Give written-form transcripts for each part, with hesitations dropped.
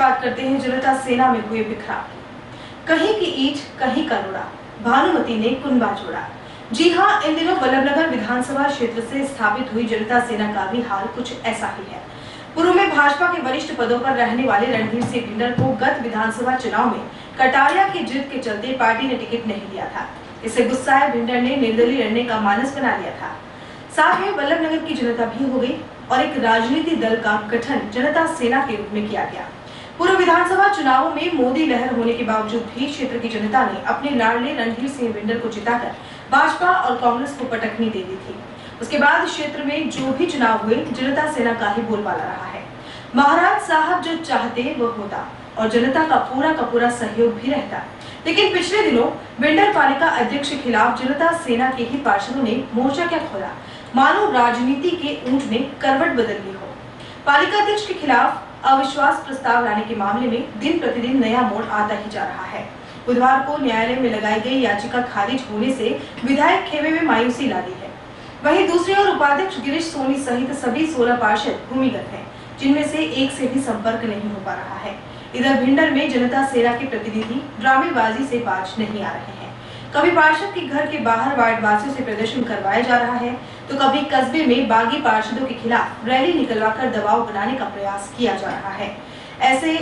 बात करते हैं जनता सेना में हुए बिखराव। कहीं की ईंट कहीं का रोड़ा, भानुमति ने कुनबा जोड़ा। जी हाँ, इन दिनों वल्लभनगर विधानसभा क्षेत्र से स्थापित हुई जनता सेना का भी हाल कुछ ऐसा ही है। पूर्व में भाजपा के वरिष्ठ पदों पर रहने वाले रणधीर सिंह भिंडर को गत विधानसभा चुनाव में कटारिया की जीत के चलते पार्टी ने टिकट नहीं दिया था। इससे गुस्साए भिंडर ने निर्दलीय लड़ने का मानस बना लिया था। साथ में वल्लभनगर की जनता भी हो गई और एक राजनीतिक दल का गठन जनता सेना के रूप में किया गया। पूर्व विधानसभा चुनावों में मोदी लहर होने के बावजूद भी क्षेत्र की जनता ने अपने लाडले रणधीर सिंह भिंडर को जिताकर भाजपा और कांग्रेस को पटकनी दे दी थी। उसके बाद क्षेत्र में जो भी चुनाव हुए, जनता सेना का ही बोलबाला रहा है। महाराज साहब जो चाहते वो होता और जनता का पूरा सहयोग भी रहता। लेकिन पिछले दिनों भिंडर पालिका अध्यक्ष के खिलाफ जनता सेना के ही पार्षदों ने मोर्चा क्या खोला, मानो राजनीति के ऊंट ने करवट बदल ली हो। पालिका अध्यक्ष के खिलाफ अविश्वास प्रस्ताव लाने के मामले में दिन प्रतिदिन नया मोड़ आता ही जा रहा है। बुधवार को न्यायालय में लगाई गई याचिका खारिज होने से विधायक खेमे में मायूसी ला दी है। वहीं दूसरी ओर उपाध्यक्ष गिरीश सोनी सहित सभी 16 पार्षद भूमिगत हैं, जिनमें से एक से भी संपर्क नहीं हो पा रहा है। इधर भिंडर में जनता सेना के प्रतिनिधि ड्रामेबाजी से बाज नहीं आ रहे हैं। कभी पार्षद के घर के बाहर वार्ड वासियों से प्रदर्शन करवाया जा रहा है, तो कभी कस्बे में बागी पार्षदों के खिलाफ रैली निकलवाकर दबाव बनाने का प्रयास किया जा रहा है। ऐसे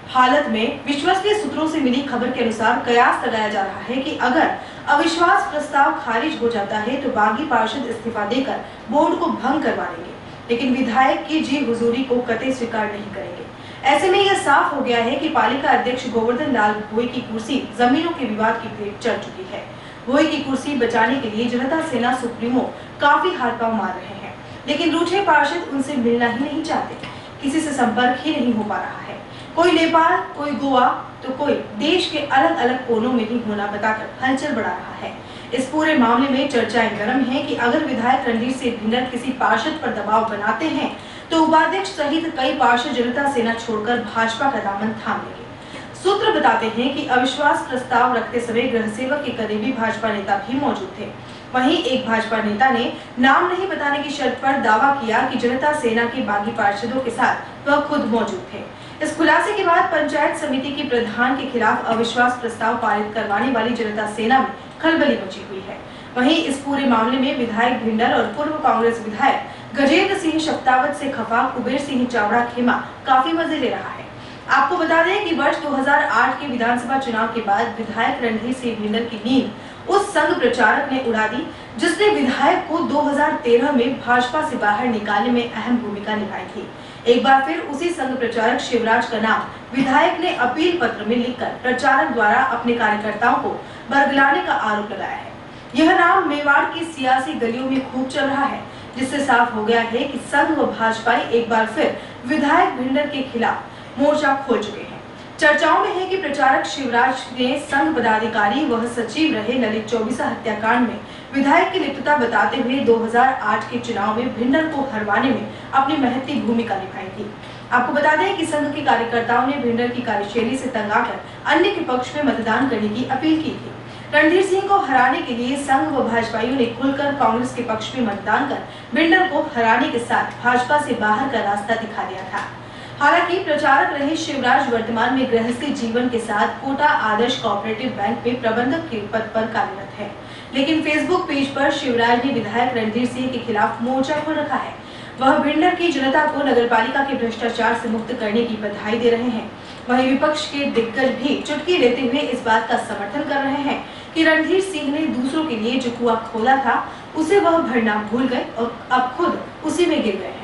हालत में विश्वसनीय सूत्रों से मिली खबर के अनुसार कयास लगाया जा रहा है कि अगर अविश्वास प्रस्ताव खारिज हो जाता है तो बागी पार्षद इस्तीफा देकर बोर्ड को भंग करवा देंगे, लेकिन विधायक की जी हुजूरी को कतई स्वीकार नहीं करेंगे। ऐसे में यह साफ हो गया है कि पालिका अध्यक्ष गोवर्धन लाल भोई की कुर्सी जमीनों के विवाद की भेंट चढ़ चुकी है। भोई की कुर्सी बचाने के लिए जनता सेना सुप्रीमो काफी हाथ पांव मार रहे हैं, लेकिन रूठे पार्षद उनसे मिलना ही नहीं चाहते। किसी से संपर्क ही नहीं हो पा रहा है। कोई नेपाल, कोई गोवा, तो कोई देश के अलग अलग कोनों में ही होना बताकर हलचल बढ़ा रहा है। इस पूरे मामले में चर्चाएं गर्म हैं कि अगर विधायक रणधीर सिंह भिंडर किसी पार्षद पर दबाव बनाते हैं तो उपाध्यक्ष सहित कई पार्षद जनता सेना छोड़कर भाजपा का दामन थाम लेंगे। सूत्र बताते हैं कि अविश्वास प्रस्ताव रखते समय गृह सेवक के करीबी भाजपा नेता भी मौजूद थे। वहीं एक भाजपा नेता ने नाम नहीं बताने की शर्त पर दावा किया कि जनता सेना के बागी पार्षदों के साथ वह खुद मौजूद थे। इस खुलासे के बाद पंचायत समिति के प्रधान के खिलाफ अविश्वास प्रस्ताव पारित करवाने वाली जनता सेना में खलबली मची हुई है। वहीं इस पूरे मामले में विधायक भिंडर और पूर्व कांग्रेस विधायक गजेंद्र सिंह शक्तावत से खफा कुबेर सिंह चावड़ा खेमा काफी मजे ले रहा है। आपको बता दें कि वर्ष 2008 के विधानसभा चुनाव के बाद विधायक रणधीर सिंह भिंडर की नींद उस संघ प्रचारक ने उड़ा दी, जिसने विधायक को 2013 में भाजपा से बाहर निकालने में अहम भूमिका निभाई थी। एक बार फिर उसी संघ प्रचारक शिवराज का नाम विधायक ने अपील पत्र में लिखकर प्रचारक द्वारा अपने कार्यकर्ताओं को बरगलाने का आरोप लगाया है। यह नाम मेवाड़ की सियासी गलियों में खूब चल रहा है, जिससे साफ हो गया है कि संघ व भाजपा एक बार फिर विधायक भिंडर के खिलाफ मोर्चा खोल चुके हैं। चर्चाओं में है कि प्रचारक शिवराज ने संघ पदाधिकारी व सचिव रहे ललित चौबीसा हत्याकांड में विधायक की लिप्तता बताते हुए 2008 के चुनाव में भिंडर को हरवाने में अपनी महत्वपूर्ण भूमिका निभाई थी। आपको बता दें कि संघ के कार्यकर्ताओं ने भिंडर की कार्यशैली से तंग आकर अन्य के पक्ष में मतदान करने की अपील की थी। रणधीर सिंह को हराने के लिए संघ व भाजपाइयों ने खुलकर कांग्रेस के पक्ष में मतदान कर भिंडर को हराने के साथ भाजपा से बाहर का रास्ता दिखा दिया था। हालांकि प्रचारक रहे शिवराज वर्तमान में गृहस्थी जीवन के साथ कोटा आदर्श कोऑपरेटिव बैंक में प्रबंधक के पद पर कार्यरत है, लेकिन फेसबुक पेज पर शिवराज ने विधायक रणधीर सिंह के खिलाफ मोर्चा खोल रखा है। वह भिंडर की जनता को नगरपालिका के भ्रष्टाचार से मुक्त करने की बधाई दे रहे हैं। वहीं विपक्ष के दिग्गज भी चुटकी लेते हुए इस बात का समर्थन कर रहे हैं कि रणधीर सिंह ने दूसरों के लिए जो कुआं खोला था उसे वह भरना भूल गए और अब खुद उसी में गिर गए हैं।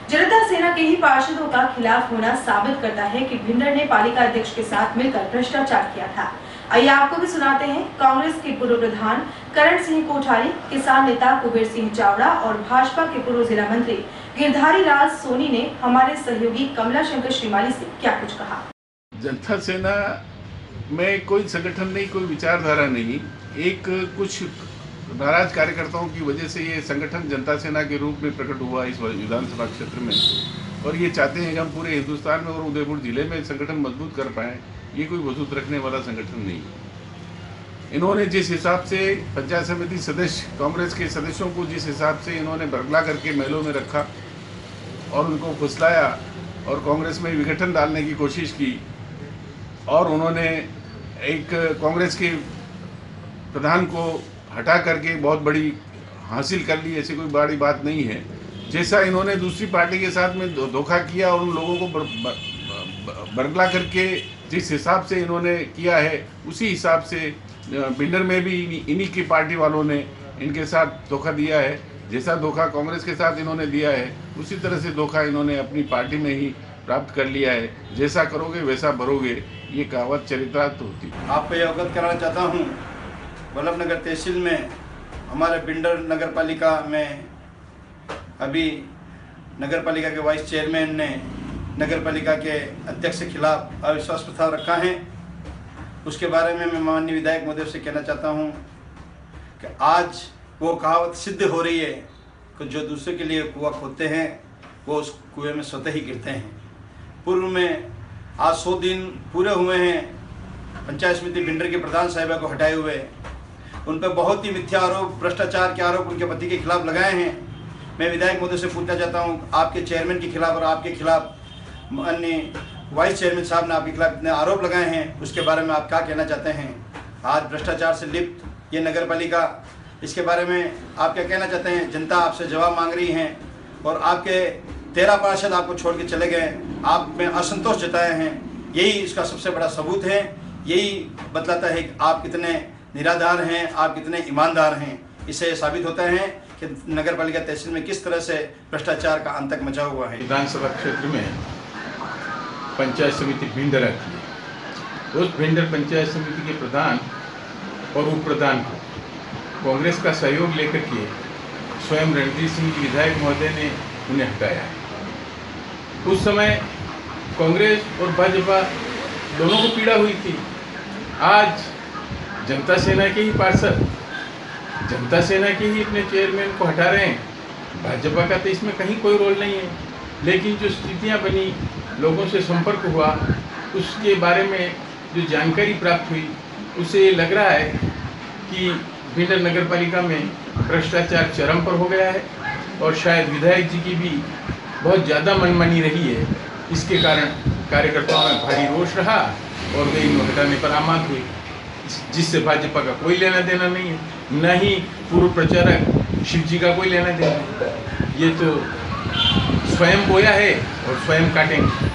जनता सेना के ही पार्षदों का खिलाफ होना साबित करता है कि भिंडर ने पालिका अध्यक्ष के साथ मिलकर भ्रष्टाचार किया था। आइए आपको भी सुनाते हैं कांग्रेस के पूर्व प्रधान करण सिंह कोठारी, किसान नेता कुबेर सिंह चावड़ा और भाजपा के पूर्व जिला मंत्री गिरधारी लाल सोनी ने हमारे सहयोगी कमला शंकर श्रीमाली से क्या कुछ कहा। जनता सेना में कोई संगठन नहीं, कोई विचारधारा नहीं, एक कुछ नाराज कार्यकर्ताओं की वजह से ये संगठन जनता सेना के रूप में प्रकट हुआ इस विधानसभा क्षेत्र में, और ये चाहते हैं कि हम पूरे हिंदुस्तान में और उदयपुर जिले में संगठन मजबूत कर पाएँ। ये कोई वजूद रखने वाला संगठन नहीं है। इन्होंने जिस हिसाब से पंचायत समिति सदस्य, कांग्रेस के सदस्यों को जिस हिसाब से इन्होंने बरगला करके महलों में रखा और उनको फुसलाया और कांग्रेस में विघटन डालने की कोशिश की और उन्होंने एक कांग्रेस के प्रधान को हटा करके बहुत बड़ी हासिल कर ली। ऐसी कोई बड़ी बात नहीं है। जैसा इन्होंने दूसरी पार्टी के साथ में धोखा किया और उन लोगों को बरगला करके जिस हिसाब से इन्होंने किया है, उसी हिसाब से बिल्डर में भी इन्हीं की पार्टी वालों ने इनके साथ धोखा दिया है। जैसा धोखा कांग्रेस के साथ इन्होंने दिया है, उसी तरह से धोखा इन्होंने अपनी पार्टी में ही प्राप्त कर लिया है। जैसा करोगे वैसा भरोगे, ये कहावत चरितार्थ होती है। आपको ये अवगत कराना चाहता हूँ, वल्लभनगर तहसील में हमारे बिल्डर नगर पालिका में अभी नगर पालिका के वाइस चेयरमैन ने नगर पालिका के अध्यक्ष के खिलाफ अविश्वास प्रस्ताव रखा है। उसके बारे में मैं माननीय विधायक महोदय से कहना चाहता हूँ कि आज वो कहावत सिद्ध हो रही है कि जो दूसरे के लिए कुआं खोदते हैं वो उस कुएं में स्वतः ही गिरते हैं। पूर्व में आज 100 दिन पूरे हुए हैं पंचायत समिति बिल्डर के प्रधान साहिबा को हटाए हुए। उन पर बहुत ही मिथ्या आरोप, भ्रष्टाचार के आरोप उनके पति के खिलाफ लगाए हैं। मैं विधायक महोदय से पूछना चाहता हूँ, आपके चेयरमैन के खिलाफ और आपके खिलाफ अन्य वाइस चेयरमैन साहब ने आपके खिलाफ इतने आरोप लगाए हैं, उसके बारे में आप क्या कहना चाहते हैं? आज भ्रष्टाचार से लिप्त ये नगर पालिका, इसके बारे में आप क्या कहना चाहते हैं? जनता आपसे जवाब मांग रही है और आपके 13 पार्षद आपको छोड़ के चले गए, आप में असंतोष जताए हैं। यही इसका सबसे बड़ा सबूत है। यही बतलाता है कि आप कितने निराधार हैं, आप कितने ईमानदार हैं। इससे साबित होता है कि नगर पालिका तहसील में किस तरह से भ्रष्टाचार का आतंक मचा हुआ है। विधानसभा क्षेत्र में पंचायत समिति बिल्डर आती है। उस बिल्डर पंचायत समिति के प्रधान और उप प्रधान को कांग्रेस का सहयोग लेकर के स्वयं रणजीत सिंह विधायक महोदय ने उन्हें हटाया है। उस समय कांग्रेस और भाजपा दोनों को पीड़ा हुई थी। आज जनता सेना के ही पार्षद जनता सेना के ही अपने चेयरमैन को हटा रहे हैं। भाजपा का तो इसमें कहीं कोई रोल नहीं है। लेकिन जो स्थितियां बनी, लोगों से संपर्क हुआ, उसके बारे में जो जानकारी प्राप्त हुई, उससे ये लग रहा है कि बिल्डर नगर पालिका में भ्रष्टाचार चरम पर हो गया है और शायद विधायक जी की भी बहुत ज़्यादा मनमानी रही है। इसके कारण कार्यकर्ताओं में भारी रोष रहा और वे इन हटाने पर आमाद हुए, जिससे भाजपा का कोई लेना देना नहीं है, न ही पूर्व प्रचारक शिव जी का कोई लेना देना। ये तो स्वयं बोया है और स्वयं काटेंगे।